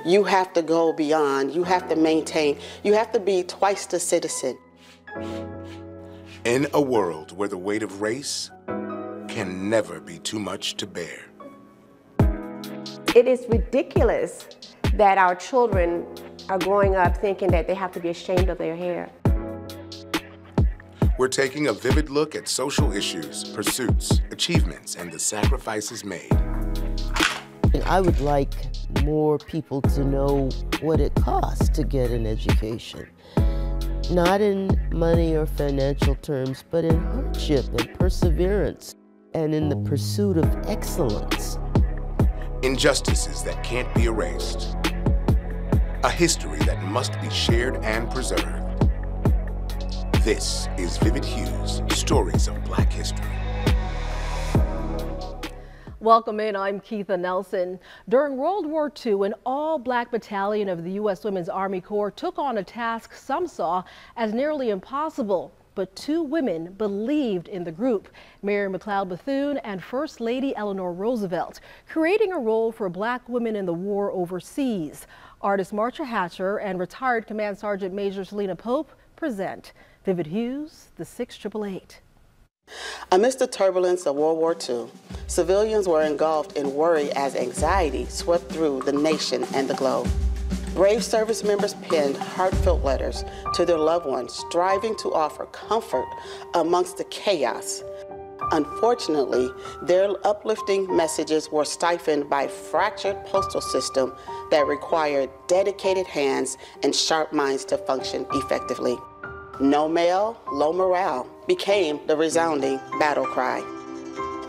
You have to go beyond. You have to maintain. You have to be twice the citizen. In a world where the weight of race can never be too much to bear. It is ridiculous that our children are growing up thinking that they have to be ashamed of their hair. We're taking a vivid look at social issues, pursuits, achievements, and the sacrifices made. I would like more people to know what it costs to get an education. Not in money or financial terms, but in hardship and perseverance, and in the pursuit of excellence. Injustices that can't be erased. A history that must be shared and preserved. This is Vivid Hues, Stories of Black History. Welcome in, I'm Keitha Nelson. During World War II, an all-black battalion of the U.S. Women's Army Corps took on a task some saw as nearly impossible. But two women believed in the group, Mary McLeod Bethune and First Lady Eleanor Roosevelt, creating a role for black women in the war overseas. Artist Marcia Hatcher and retired Command Sergeant Major Selena Pope present Vivid Hues, the 688. Amidst the turbulence of World War II, civilians were engulfed in worry as anxiety swept through the nation and the globe. Brave service members penned heartfelt letters to their loved ones, striving to offer comfort amongst the chaos. Unfortunately, their uplifting messages were stifled by a fractured postal system that required dedicated hands and sharp minds to function effectively. No mail, low morale became the resounding battle cry.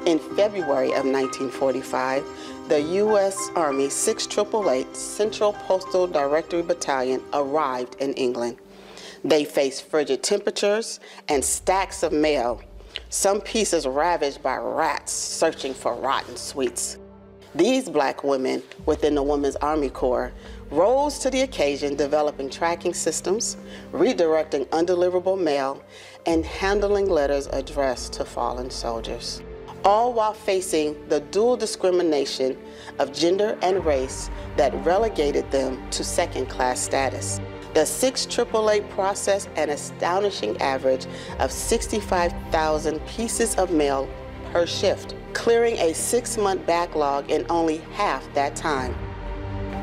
In February of 1945, the U.S. Army 6888 Central Postal Directory Battalion arrived in England. They faced frigid temperatures and stacks of mail, some pieces ravaged by rats searching for rotten sweets. These black women within the Women's Army Corps rose to the occasion, developing tracking systems, redirecting undeliverable mail, and handling letters addressed to fallen soldiers, all while facing the dual discrimination of gender and race that relegated them to second-class status. The 6888 processed an astonishing average of 65,000 pieces of mail per shift, clearing a 6-month backlog in only half that time.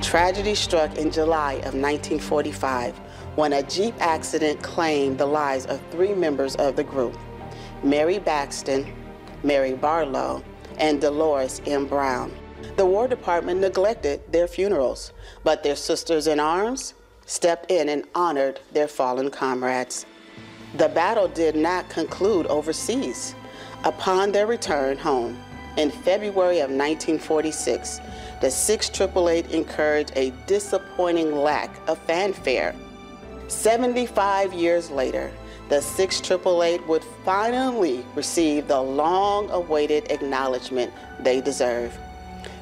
Tragedy struck in July of 1945 when a Jeep accident claimed the lives of 3 members of the group, Mary Baxton, Mary Barlow, and Dolores M. Brown. The War Department neglected their funerals, but their sisters in arms stepped in and honored their fallen comrades. The battle did not conclude overseas. Upon their return home, in February of 1946, the 6888 incurred a disappointing lack of fanfare. 75 years later, the 6888 would finally receive the long-awaited acknowledgement they deserve,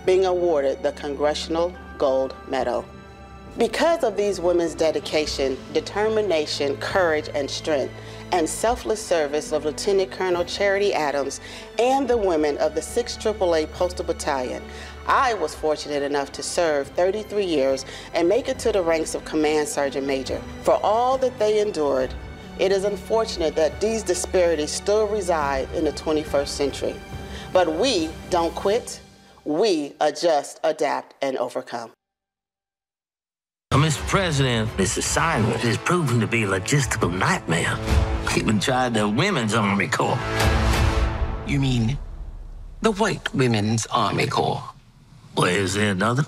being awarded the Congressional Gold Medal. Because of these women's dedication, determination, courage, and strength, and selfless service of Lieutenant Colonel Charity Adams and the women of the 6888 Postal Battalion, I was fortunate enough to serve 33 years and make it to the ranks of Command Sergeant Major. For all that they endured, it is unfortunate that these disparities still reside in the 21st century. But we don't quit. We adjust, adapt, and overcome. Mr. President, this assignment has proven to be a logistical nightmare. Even tried the Women's Army Corps. You mean the White Women's Army Corps? Well, is there another?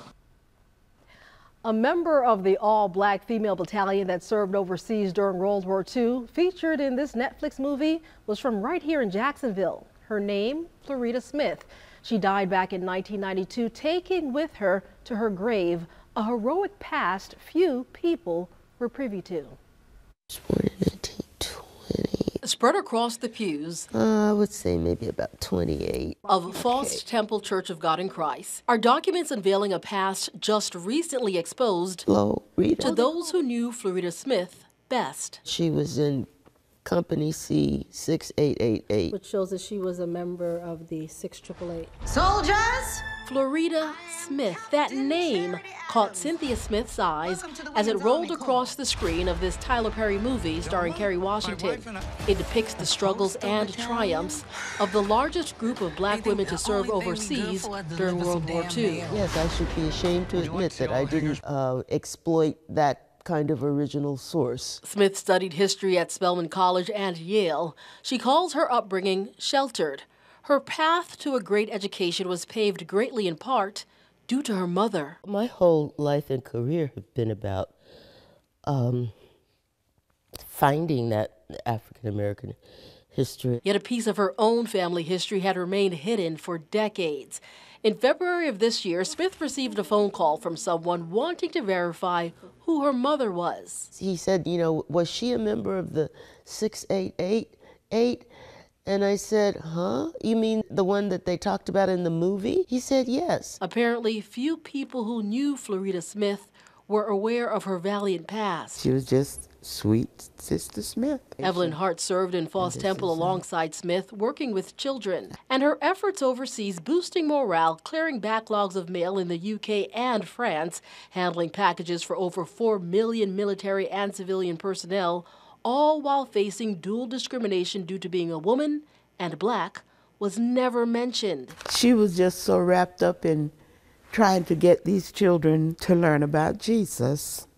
A member of the all-black female battalion that served overseas during World War II, featured in this Netflix movie, was from right here in Jacksonville. Her name, Florida Smith. She died back in 1992, taking with her to her grave a heroic past few people were privy to. Born in 1920. Spread across the pews I would say maybe about 28. of Falls Temple Church of God in Christ are documents unveiling a past just recently exposed Hello, Rita. to those who knew Florida Smith best. She was in Company C 6888. Which shows that she was a member of the 6888. Soldiers, Florida Smith, that name caught Cynthia Smith's eyes as it rolled across the screen of this Tyler Perry movie starring Kerry Washington. It depicts the struggles and triumphs of the largest group of black women to serve overseas during World War II. Yes, I should be ashamed to admit that I didn't exploit that kind of original source. Smith studied history at Spelman College and Yale. She calls her upbringing sheltered. Her path to a great education was paved greatly in part due to her mother. My whole life and career have been about finding that African-American history. Yet a piece of her own family history had remained hidden for decades. In February of this year, Smith received a phone call from someone wanting to verify who her mother was. He said, you know, was she a member of the 688? And I said, huh? You mean the one that they talked about in the movie? He said, yes. Apparently, few people who knew Florida Smith were aware of her valiant past. She was just sweet Sister Smith. Evelyn Hart served in Foss Temple alongside Smith, working with children. And her efforts overseas boosting morale, clearing backlogs of mail in the UK and France, handling packages for over 4 million military and civilian personnel, all while facing dual discrimination due to being a woman and black, was never mentioned. She was just so wrapped up in trying to get these children to learn about Jesus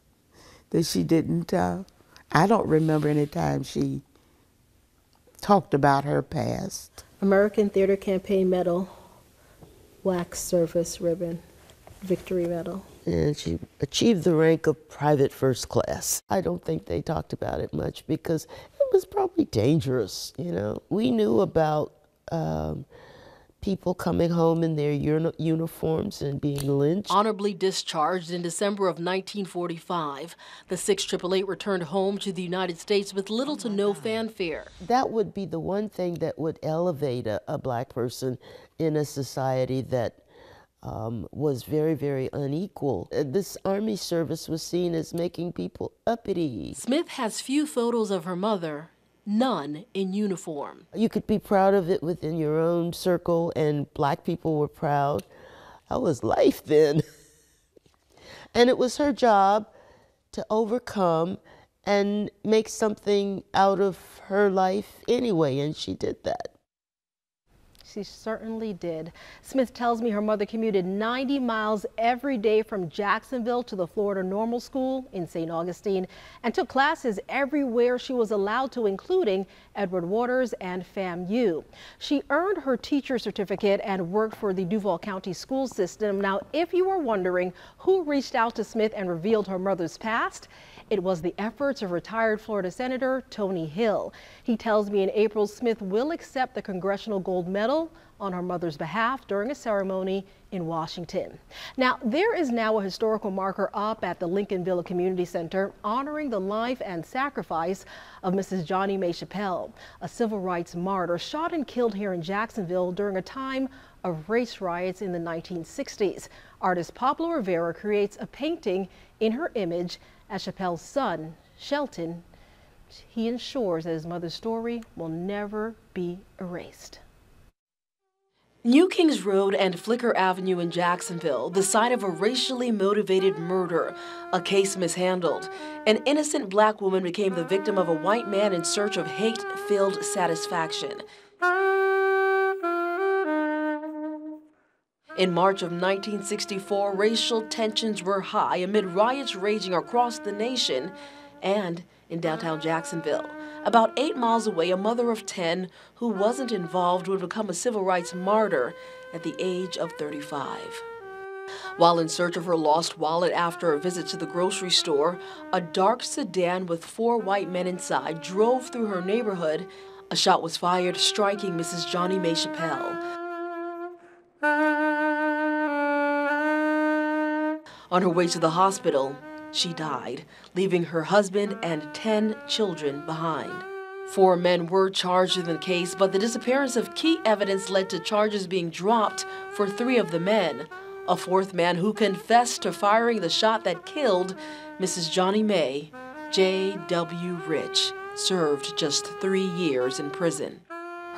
that she didn't, I don't remember any time she talked about her past. American Theater Campaign Medal, Wax Service Ribbon, Victory Medal. And she achieved the rank of private first class. I don't think they talked about it much because it was probably dangerous, you know. We knew about people coming home in their uniforms and being lynched. Honorably discharged in December of 1945, the 688 returned home to the United States with little to no fanfare. That would be the one thing that would elevate a black person in a society that was very, very unequal. This Army service was seen as making people uppity. Smith has few photos of her mother, none in uniform. You could be proud of it within your own circle, and black people were proud. That was life then. And it was her job to overcome and make something out of her life anyway, and she did that. She certainly did. Smith tells me her mother commuted 90 miles every day from Jacksonville to the Florida Normal School in St. Augustine and took classes everywhere she was allowed to, including Edward Waters and FAMU. She earned her teacher certificate and worked for the Duval County school system. Now, if you were wondering who reached out to Smith and revealed her mother's past, it was the efforts of retired Florida Senator Tony Hill. He tells me in April, Smith will accept the Congressional Gold Medal on her mother's behalf during a ceremony in Washington. Now, there is now a historical marker up at the Lincolnville Community Center honoring the life and sacrifice of Mrs. Johnny Mae Chappelle, a civil rights martyr shot and killed here in Jacksonville during a time of race riots in the 1960s. Artist Pablo Rivera creates a painting in her image as Chappelle's son, Shelton. He ensures that his mother's story will never be erased. New Kings Road and Flicker Avenue in Jacksonville, the site of a racially motivated murder, a case mishandled. An innocent black woman became the victim of a white man in search of hate-filled satisfaction. In March of 1964, racial tensions were high amid riots raging across the nation and in downtown Jacksonville. About 8 miles away, a mother of 10 who wasn't involved would become a civil rights martyr at the age of 35. While in search of her lost wallet after a visit to the grocery store, a dark sedan with 4 white men inside drove through her neighborhood. A shot was fired, striking Mrs. Johnny Mae Chappelle. On her way to the hospital, she died, leaving her husband and 10 children behind. 4 men were charged in the case, but the disappearance of key evidence led to charges being dropped for 3 of the men. A 4th man who confessed to firing the shot that killed Mrs. Johnny Mae, J.W. Rich, served just 3 years in prison.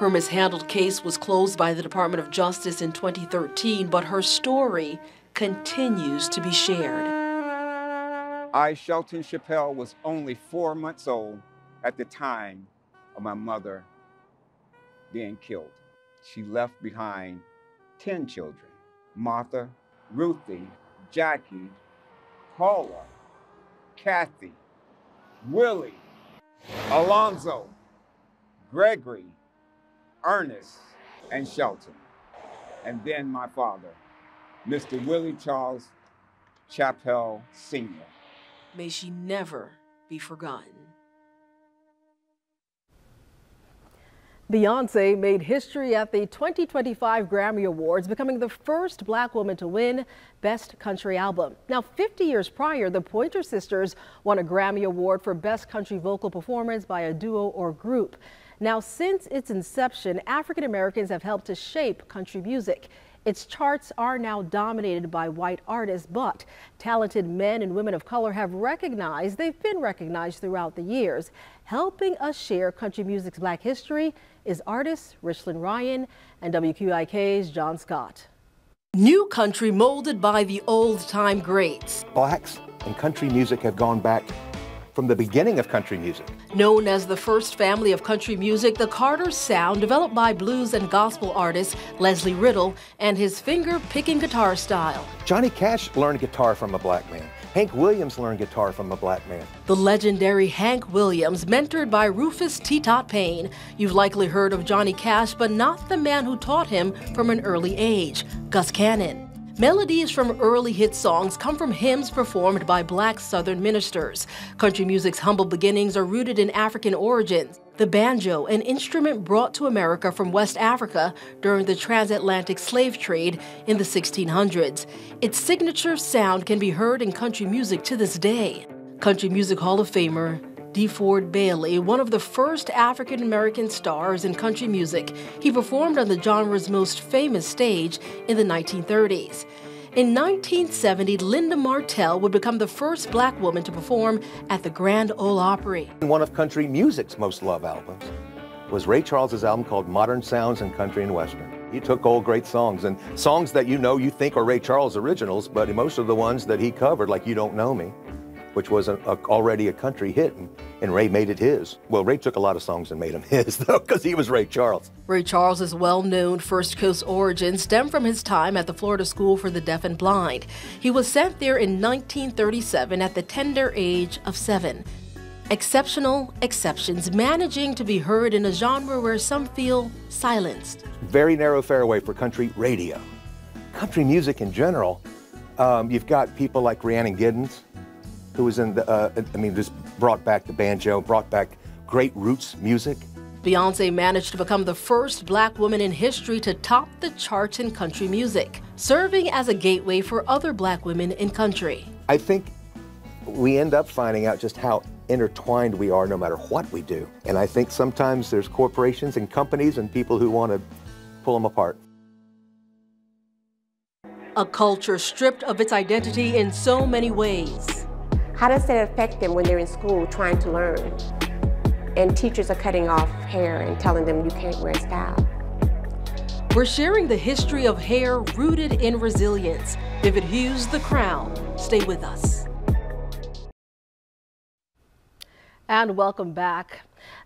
Her mishandled case was closed by the Department of Justice in 2013, but her story continues to be shared. I, Shelton Chappelle, was only 4 months old at the time of my mother being killed. She left behind 10 children: Martha, Ruthie, Jackie, Paula, Kathy, Willie, Alonzo, Gregory, Ernest, and Shelton. And then my father, Mr. Willie Charles Chappelle Sr. May she never be forgotten. Beyoncé made history at the 2025 Grammy Awards, becoming the first Black woman to win Best Country Album. Now, 50 years prior, the Pointer Sisters won a Grammy Award for Best Country Vocal Performance by a Duo or Group. Now, since its inception, African Americans have helped to shape country music. Its charts are now dominated by white artists, but talented men and women of color have they've been recognized throughout the years. Helping us share country music's Black history is artist Richland Ryan and WQIK's John Scott. New country molded by the old-time greats. Blacks in country music have gone back from the beginning of country music. Known as the first family of country music, the Carter sound, developed by blues and gospel artist Leslie Riddle and his finger-picking guitar style. Johnny Cash learned guitar from a black man. Hank Williams learned guitar from a black man. The legendary Hank Williams, mentored by Rufus T-Tot Payne. You've likely heard of Johnny Cash, but not the man who taught him from an early age, Gus Cannon. Melodies from early hit songs come from hymns performed by Black Southern ministers. Country music's humble beginnings are rooted in African origins. The banjo, an instrument brought to America from West Africa during the transatlantic slave trade in the 1600s. Its signature sound can be heard in country music to this day. Country Music Hall of Famer DeFord Bailey, one of the first African-American stars in country music. He performed on the genre's most famous stage in the 1930s. In 1970, Linda Martell would become the first black woman to perform at the Grand Ole Opry. One of country music's most loved albums was Ray Charles's album called Modern Sounds in Country and Western. He took old great songs and songs that you think are Ray Charles originals, but most of the ones that he covered, like You Don't Know Me, which was already a country hit, and Ray made it his. Well, Ray took a lot of songs and made them his, though, because he was Ray Charles. Ray Charles's well-known First Coast origins stem from his time at the Florida School for the Deaf and Blind. He was sent there in 1937 at the tender age of 7. Exceptional exceptions, managing to be heard in a genre where some feel silenced. Very narrow fairway for country radio. Country music in general, you've got people like Rhiannon Giddens, who was in the, just brought back the banjo, brought back great roots music. Beyoncé managed to become the first black woman in history to top the charts in country music, serving as a gateway for other black women in country. I think we end up finding out just how intertwined we are no matter what we do. And I think sometimes there's corporations and companies and people who want to pull them apart. A culture stripped of its identity in so many ways. How does that affect them when they're in school trying to learn? And teachers are cutting off hair and telling them you can't wear style. We're sharing the history of hair rooted in resilience. Vivid Hues, The Crown. Stay with us. And welcome back.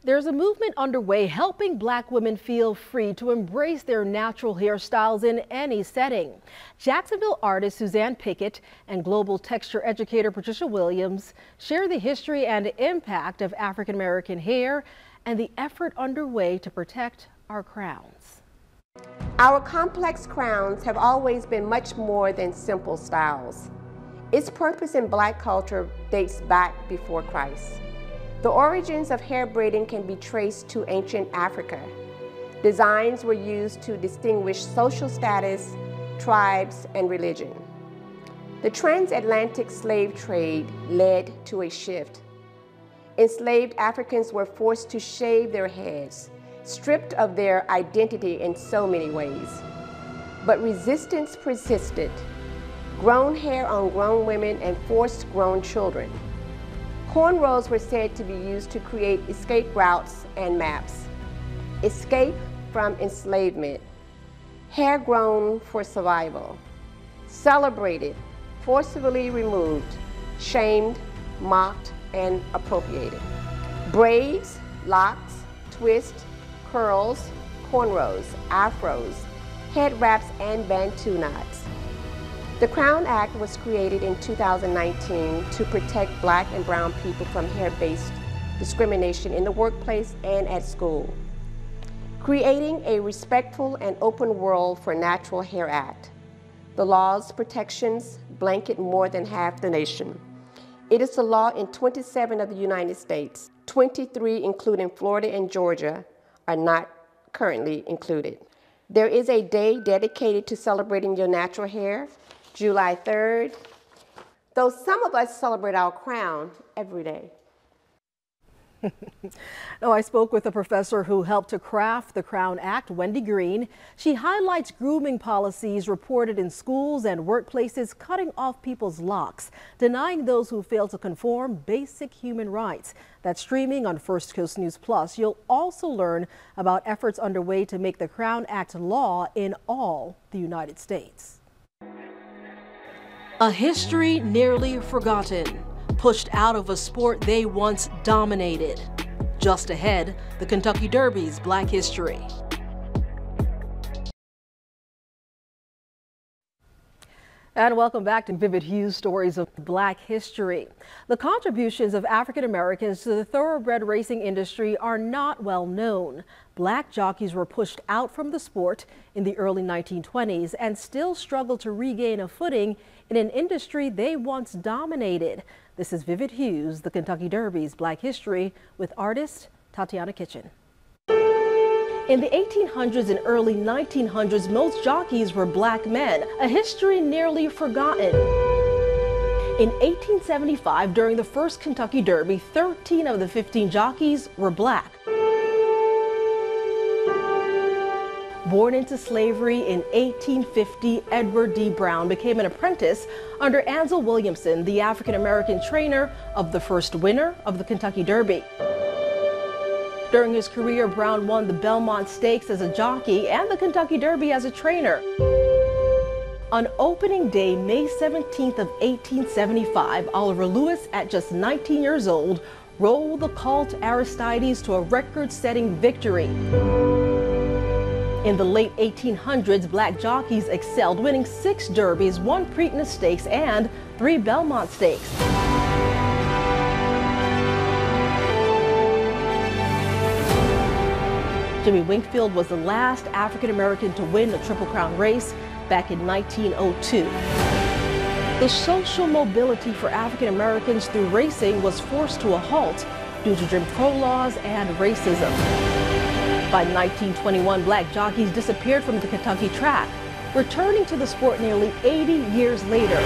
There's a movement underway helping black women feel free to embrace their natural hairstyles in any setting. Jacksonville artist Suzanne Pickett and global texture educator Patricia Williams share the history and impact of African American hair and the effort underway to protect our crowns. Our complex crowns have always been much more than simple styles. Its purpose in black culture dates back before Christ. The origins of hair braiding can be traced to ancient Africa. Designs were used to distinguish social status, tribes, and religion. The transatlantic slave trade led to a shift. Enslaved Africans were forced to shave their heads, stripped of their identity in so many ways. But resistance persisted. Grown hair on grown women and forced grown children. Cornrows were said to be used to create escape routes and maps. Escape from enslavement, hair grown for survival, celebrated, forcibly removed, shamed, mocked, and appropriated. Braids, locks, twists, curls, cornrows, afros, head wraps, and bantu knots. The Crown Act was created in 2019 to protect Black and brown people from hair-based discrimination in the workplace and at school, creating a respectful and open world for Natural Hair Act. The law's protections blanket more than half the nation. It is the law in 27 of the United States. 23, including Florida and Georgia, are not currently included. There is a day dedicated to celebrating your natural hair, July 3rd, though some of us celebrate our crown every day. Now, I spoke with a professor who helped to craft the Crown Act, Wendy Green. She highlights grooming policies reported in schools and workplaces cutting off people's locks, denying those who fail to conform basic human rights. That's streaming on First Coast News Plus. You'll also learn about efforts underway to make the Crown Act law in all the United States. A history nearly forgotten, pushed out of a sport they once dominated. Just ahead, the Kentucky Derby's Black history. And welcome back to Vivid Hues, Stories of Black History. The contributions of African Americans to the thoroughbred racing industry are not well known. Black jockeys were pushed out from the sport in the early 1920s and still struggle to regain a footing in an industry they once dominated. This is Vivid Hues, the Kentucky Derby's Black history, with artist Tatiana Kitchen. In the 1800s and early 1900s, most jockeys were Black men, a history nearly forgotten. In 1875, during the first Kentucky Derby, 13 of the 15 jockeys were Black. Born into slavery in 1850, Edward D. Brown became an apprentice under Ansel Williamson, the African-American trainer of the first winner of the Kentucky Derby. During his career, Brown won the Belmont Stakes as a jockey and the Kentucky Derby as a trainer. On opening day, May 17th of 1875, Oliver Lewis, at just 19 years old, rolled the colt Aristides to a record-setting victory. In the late 1800s, Black jockeys excelled, winning 6 Derbies, 1 Preakness Stakes, and 3 Belmont Stakes. Jimmy Winkfield was the last African-American to win the Triple Crown race back in 1902. The social mobility for African-Americans through racing was forced to a halt due to Jim Crow laws and racism. By 1921, Black jockeys disappeared from the Kentucky track, returning to the sport nearly 80 years later.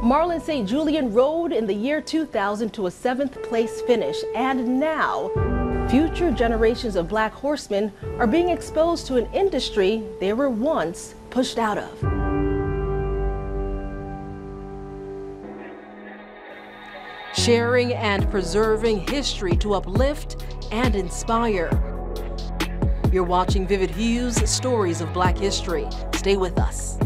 Marlon St. Julian rode in the year 2000 to a 7th place finish, and now future generations of Black horsemen are being exposed to an industry they were once pushed out of. Sharing and preserving history to uplift and inspire. You're watching Vivid Hues, Stories of Black History. Stay with us.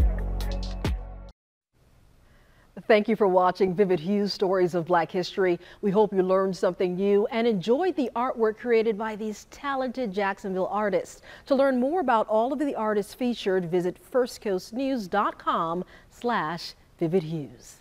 Thank you for watching Vivid Hues, Stories of Black History. We hope you learned something new and enjoyed the artwork created by these talented Jacksonville artists. To learn more about all of the artists featured, visit firstcoastnews.com/vividhues.